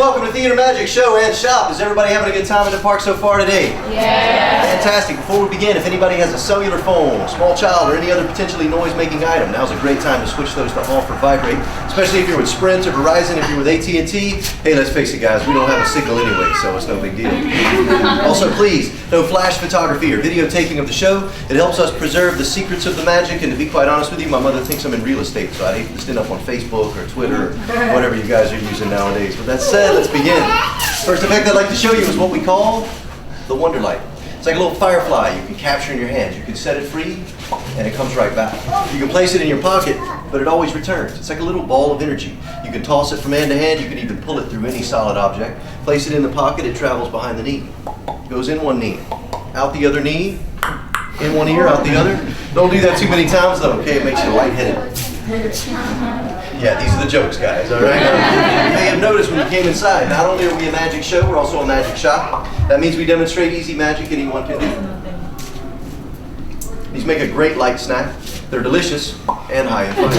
welcome to Theater Magic Show and Shop. Is everybody having a good time in the park so far today? Yeah. Fantastic. Before we begin, if anybody has a cellular phone, a small child, or any other potentially noise-making item, now's a great time to switch those to off or vibrate, especially if you're with Sprint or Verizon, if you're with AT&T. Hey, let's face it, guys, we don't have a signal anyway, so it's no big deal. Also, please, no flash photography or video taking of the show. It helps us preserve the secrets of the magic, and to be quite honest with you, my mother thinks I'm in real estate, so I'd hate to stand up on Facebook or Twitter or whatever you guys are using nowadays. With that said, let's begin. First effect I'd like to show you is what we call the Wonder Light. It's like a little firefly you can capture in your hands. You can set it free, and it comes right back. You can place it in your pocket, but it always returns. It's like a little ball of energy. You can toss it from hand to hand. You can even pull it through any solid object. Place it in the pocket, it travels behind the knee. Goes in one knee, out the other knee, in one ear, out the other. Don't do that too many times though, okay? It makes you lightheaded. Yeah, these are the jokes, guys, all right? You may have noticed when you came inside, not only are we a magic show, we're also a magic shop. That means we demonstrate easy magic anyone can do. These make a great light snack. They're delicious and high in fiber.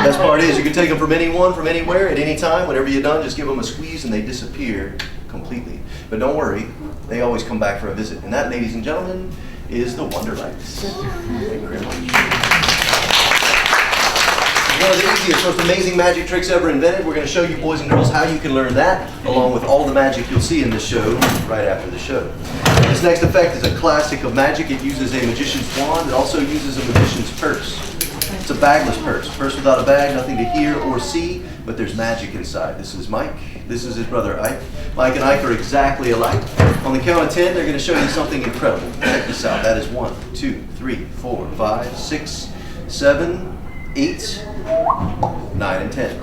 Best part is you can take them from anyone, from anywhere, at any time. Whenever you're done, just give them a squeeze and they disappear completely. But don't worry, they always come back for a visit. And that, ladies and gentlemen, is the Wonder Lights. Thank you very much. One of the easiest, most amazing magic tricks ever invented. We're going to show you boys and girls how you can learn that, along with all the magic you'll see in this show right after the show. This next effect is a classic of magic. It uses a magician's wand. It also uses a magician's purse. It's a bagless purse. Purse without a bag, nothing to hear or see, but there's magic inside. This is Mike. This is his brother Ike. Mike and Ike are exactly alike. On the count of 10, they're going to show you something incredible. Check this out. That is 1, 2, 3, 4, 5, 6, 7, 8, 9, and 10.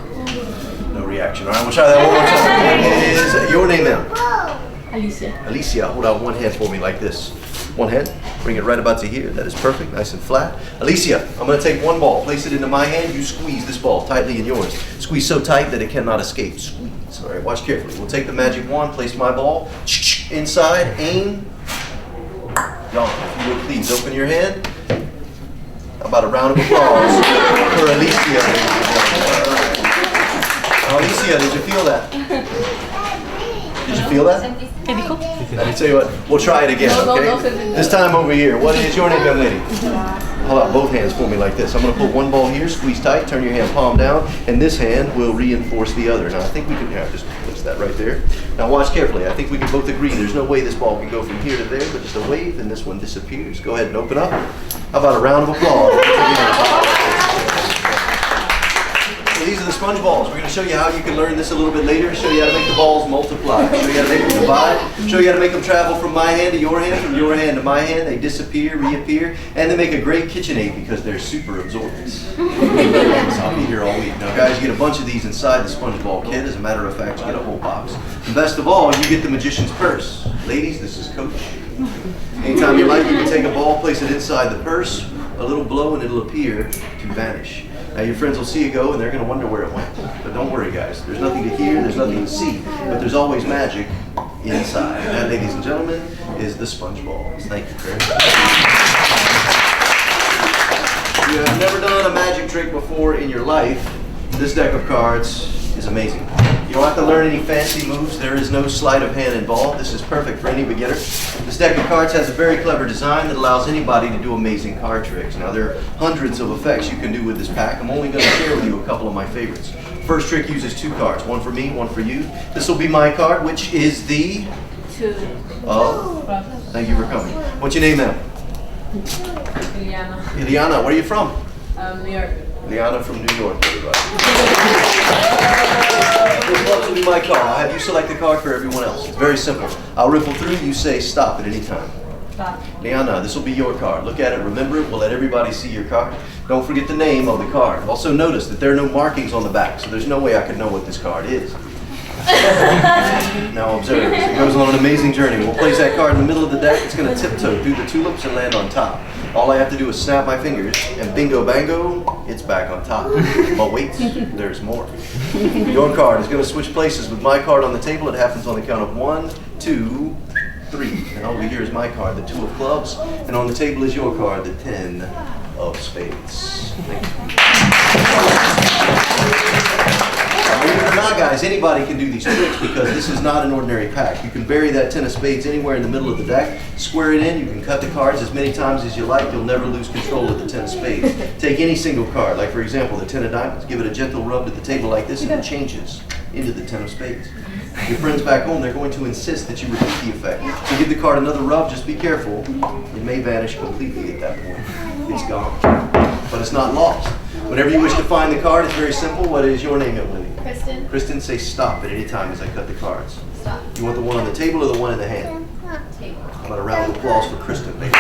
No reaction. All right, we'll try that one more time. What is your name now? Alicia. Alicia, hold out one hand for me like this. One hand, bring it right about to here. That is perfect, nice and flat. Alicia, I'm going to take one ball, place it into my hand. You squeeze this ball tightly in yours. Squeeze so tight that it cannot escape. Squeeze. All right, watch carefully. We'll take the magic wand, place my ball inside, aim. Gone. If you would please open your hand. How about a round of applause for Alicia? Alicia, did you feel that? Did you feel that? Let me tell you what, we'll try it again, okay? This time over here. What is your name, young lady? Hold out both hands for me like this. I'm going to put one ball here, squeeze tight, turn your hand palm down, and this hand will reinforce the other. Now I think we can, just place that right there. Now watch carefully. I think we can both agree there's no way this ball can go from here to there, but just a wave and this one disappears. Go ahead and open up. How about a round of applause? So these are the sponge balls. We're going to show you how you can learn this a little bit later, show you how to make the balls multiply, show you how to make them divide, show you how to make them travel from my hand to your hand, from your hand to my hand. They disappear, reappear, and they make a great kitchen aid because they're super absorbent. So I'll be here all week. Now guys, you get a bunch of these inside the sponge ball kit. As a matter of fact, you get a whole box. And best of all, you get the magician's purse. Ladies, this is Coach. Anytime you like, you can take a ball, place it inside the purse, a little blow, and it'll appear to vanish. Now your friends will see you go and they're going to wonder where it went. But don't worry guys, there's nothing to hear, there's nothing to see, but there's always magic inside. And that, ladies and gentlemen, is the sponge balls. Thank you very much. If you have never done a magic trick before in your life, this deck of cards is amazing. You don't have to learn any fancy moves. There is no sleight of hand involved. This is perfect for any beginner. This deck of cards has a very clever design that allows anybody to do amazing card tricks. Now there are hundreds of effects you can do with this pack. I'm only going to share with you a couple of my favorites. First trick uses 2 cards, one for me, one for you. This will be my card, which is the 2. Oh, thank you for coming. What's your name now? Iliana. Iliana, where are you from? New York. Iliana from New York, everybody. This will be my card. I'll have you select the card for everyone else. It's very simple. I'll ripple through, you say stop at any time. Stop. Liana, this will be your card. Look at it, remember it. We'll let everybody see your card. Don't forget the name of the card. Also notice that there are no markings on the back, so there's no way I could know what this card is. Now observe, it goes on an amazing journey. We'll place that card in the middle of the deck. It's going to tiptoe through the tulips and land on top. All I have to do is snap my fingers, and bingo bango, it's back on top. But wait, there's more. Your card is going to switch places with my card on the table. It happens on the count of 1, 2, 3. And over here is my card, the 2 of clubs. And on the table is your card, the 10 of spades. Thank you. Believe it or not, guys. guys, anybody can do these tricks because this is not an ordinary pack. You can bury that 10 of spades anywhere in the middle of the deck, square it in, you can cut the cards as many times as you like, you'll never lose control of the 10 of spades. Take any single card, like for example the 10 of diamonds, give it a gentle rub to the table like this and it changes into the 10 of spades. Your friends back home, they're going to insist that you repeat the effect. So give the card another rub, just be careful. It may vanish completely at that point. It's gone. But it's not lost. Whenever you wish to find the card, it's very simple. What is your name, young lady? Kristen. Kristen, say stop at any time as I cut the cards. Stop. You want the one on the table or the one in the hand? Table. How about a round of applause for Kristen, baby? You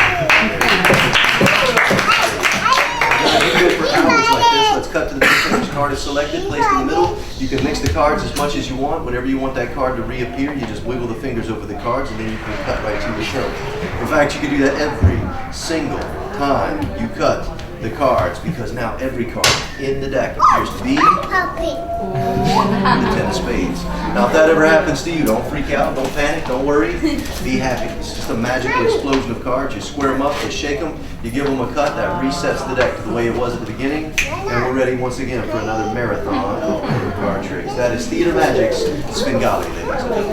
can do it for hours like this. Let's cut to the middle. Each card is selected, placed in the middle. You can mix the cards as much as you want. Whenever you want that card to reappear, you just wiggle the fingers over the cards and then you can cut right to the show. In fact, you can do that every single time you cut the cards because now every card in the deck appears to be the 10 of spades. Now if that ever happens to you, don't freak out, don't panic, don't worry, be happy. It's just a magical explosion of cards. You square them up, you shake them, you give them a cut, that resets the deck to the way it was at the beginning, and we're ready once again for another marathon of card tricks. That is Theater Magic's Svengali, ladies and gentlemen.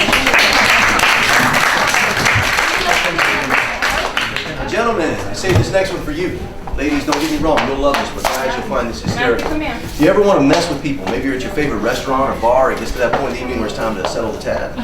Now, gentlemen, I saved this next one for you. Ladies, don't get me wrong, you'll love this, but guys, you'll find this hysterical. If you ever want to mess with people, maybe you're at your favorite restaurant or bar, it gets to that point in the evening where it's time to settle the tab.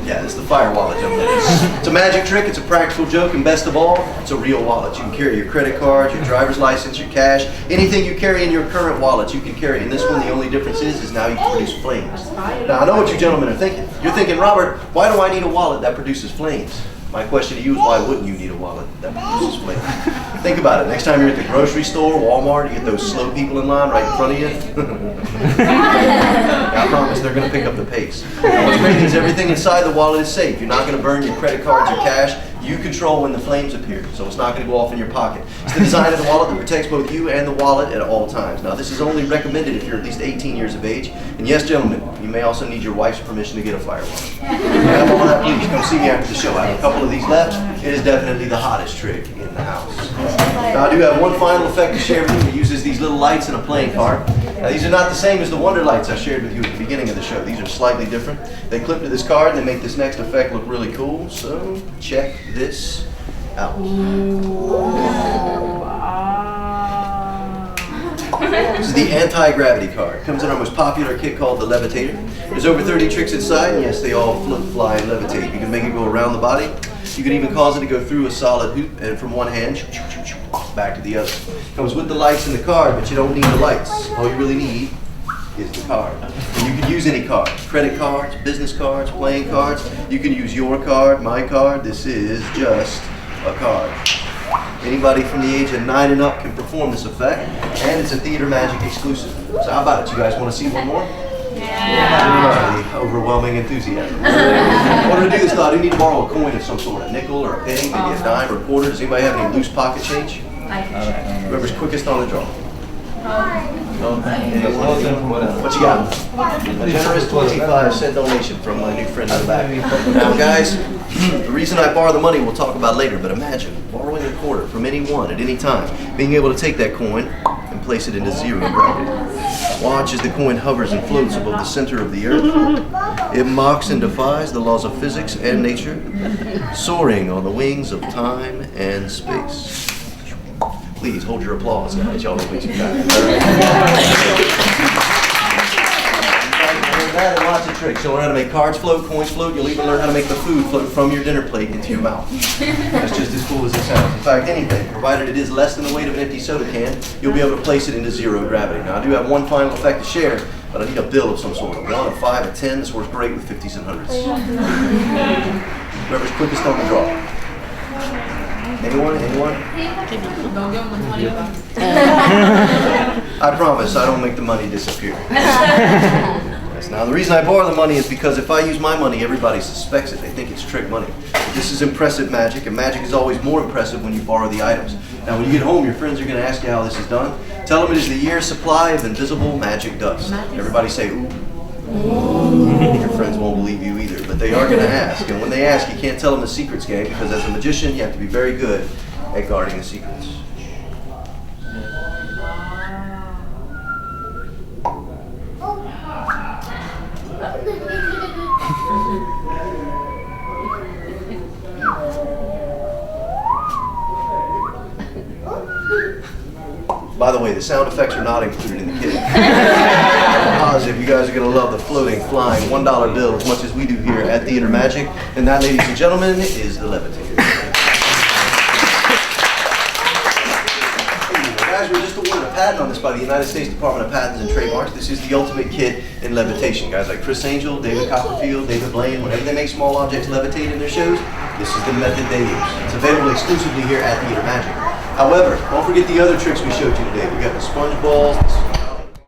Yeah, it's the fire wallet, gentlemen. It's a magic trick, it's a practical joke, and best of all, it's a real wallet. You can carry your credit card, your driver's license, your cash, anything you carry in your current wallet, you can carry. In this one, the only difference is now you can produce flames. Now, I know what you gentlemen are thinking. You're thinking, Robert, why do I need a wallet that produces flames? My question to you is, why wouldn't you need a wallet that produces flames? Think about it. Next time you're at the grocery store, Walmart, you get those slow people in line right in front of you. I promise they're going to pick up the pace. Now, what's great is everything inside the wallet is safe. You're not going to burn your credit cards or cash. You control when the flames appear, so it's not going to go off in your pocket. It's the design of the wallet that protects both you and the wallet at all times. Now, this is only recommended if you're at least 18 years of age. And yes, gentlemen, you may also need your wife's permission to get a fire wallet. If you have all that, please come see me after the show. I have a couple of these left. It is definitely the hottest trick in the house. Now, I do have one final effect to share with you. It uses these little lights and a playing card. Now, these are not the same as the Wonder Lights I shared with you at the beginning of the show. These are slightly different. They clip to this card and they make this next effect look really cool. So, check this out. This is the anti-gravity card. It comes in our most popular kit called the Levitator. There's over 30 tricks inside, and yes, they all float, fly, and levitate. You can make it go around the body. You can even cause it to go through a solid hoop, and from one hand, back to the other. Comes with the lights in the card, but you don't need the lights. All you really need is the card. And you can use any card. Credit cards, business cards, playing cards. You can use your card, my card. This is just a card. Anybody from the age of 9 and up can perform this effect, and it's a Theater Magic exclusive. So how about it? You guys want to see one more? Yeah. The overwhelming enthusiasm. In order to do this, though, I do need to borrow a coin of some sort, a nickel or a penny, maybe a dime or a quarter. Does anybody have any loose pocket change? Whoever's quickest on the draw. What you got? A generous 25-cent donation from my new friend in the back. Now, guys, the reason I borrow the money we'll talk about later, but imagine borrowing a quarter from anyone at any time, being able to take that coin and place it into zero gravity. Watch as the coin hovers and floats above the center of the earth. It mocks and defies the laws of physics and nature, soaring on the wings of time and space. Please hold your applause, guys. Y'all don't wait too fast. That and lots of tricks. You'll learn how to make cards float, coins float. You'll even learn how to make the food float from your dinner plate into your mouth. That's just as cool as it sounds. In fact, anything, provided it is less than the weight of an empty soda can, you'll be able to place it into zero gravity. Now, I do have one final effect to share, but I need a bill of some sort. A 1, a 5, a 10. This works great with 50s and 100s. Whoever's quickest on the draw. Anyone? Anyone? I promise I don't make the money disappear. Yes, now the reason I borrow the money is because if I use my money, everybody suspects it. They think it's trick money. But this is impressive magic, and magic is always more impressive when you borrow the items. Now when you get home, your friends are going to ask you how this is done. Tell them it is the year's supply of invisible magic dust. Everybody say, ooh. Your friends won't believe you either, but they are going to ask. And when they ask, you can't tell them the secrets, gang, because as a magician, you have to be very good at guarding the secrets. By the way, the sound effects are not included in the kit. I'm positive you guys are going to love the floating, flying $1 bill as much as we do here at Theater Magic. And that, ladies and gentlemen, is the Levitator. Guys, we're just awarded a patent on this by the United States Department of Patents and Trademarks. This is the ultimate kit in levitation. Guys like Chris Angel, David Copperfield, David Blaine, whenever they make small objects levitate in their shows, this is the method they use. It's available exclusively here at Theater Magic. However, don't forget the other tricks we showed you today. We got the sponge balls,